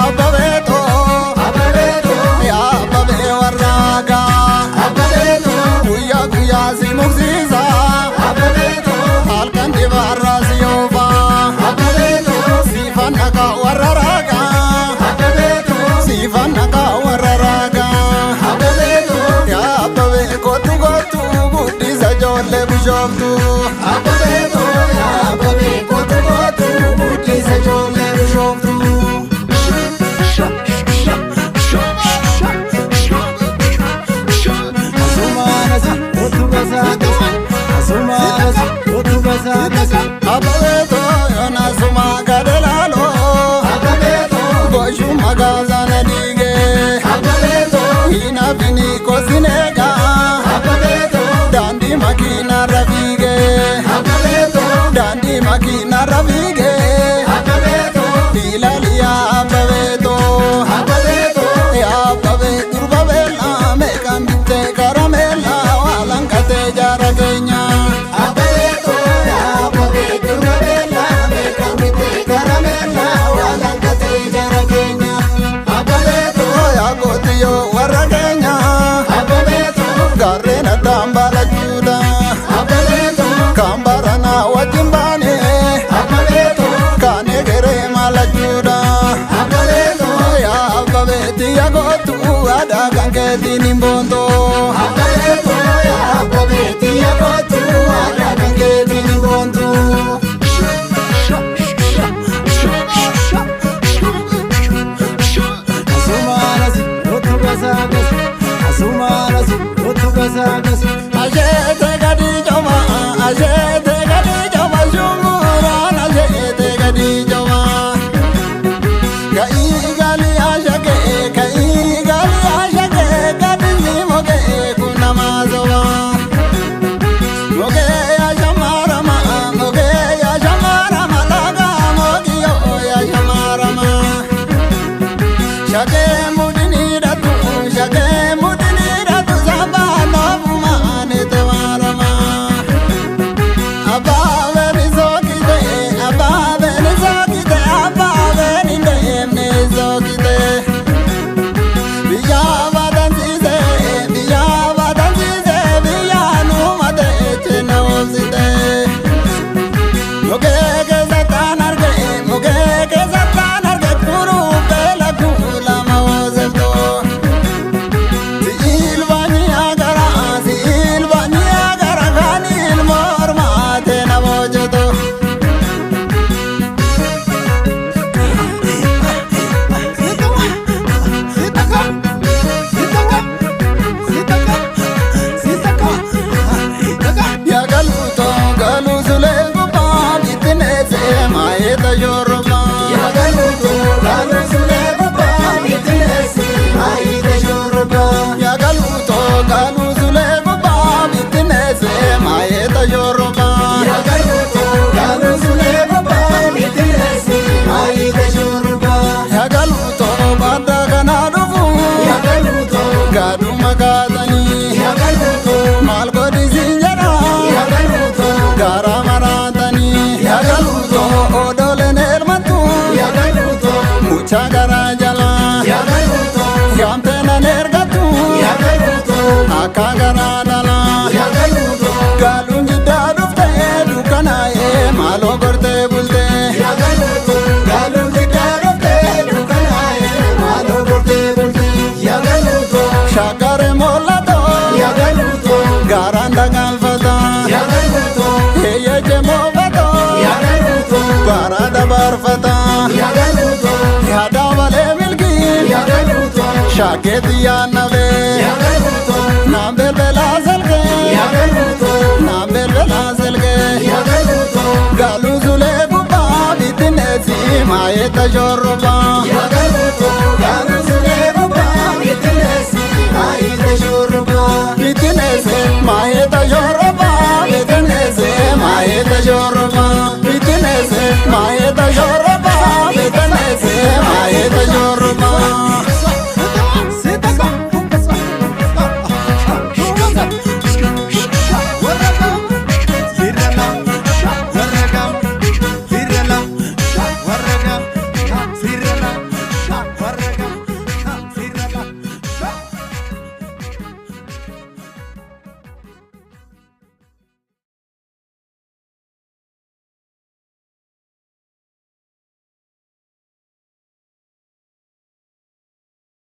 ababeto ya ababe waraga guya guya si muksiza halkan dibarra siyoba sifanaka wararaga sifanaka wararaga ya ababe gotu gotu guddiza jolle bishoftu ya ababe gotu gotu guddiza jolle bishoftu ababeto yona suma gadelalo goshu magazana dige ina bini kosinega dandi makina ravige dandi makina ravige dilalia ababeto ya ababe durbabela mekambite karamela walankate jaragenya tambara juda kambarana wajimbane kane gere mala juda ya ababeti ya gotu ada kanketi nimbondo ya ababeti ya gotu ada kanketi nimbondo ajete gadi joma shumuran ajete gadi joma kai gali ashake gadi moge kunamazowa moge ya shamarama laga mogiyo ya shamarama shake mudini datu chagara jala gamtena nergatu akagara dala galunji dadufte dukana e malo gorte bulte galunji dadufte dukana e malo gorte bulte shakare molato garanda galfata heye jemovato garanda barfata shaketi ya nabe nambel bela selge galu zule buba bitnesi maeta jorba bitnesi maeta jorba bitnesi maeta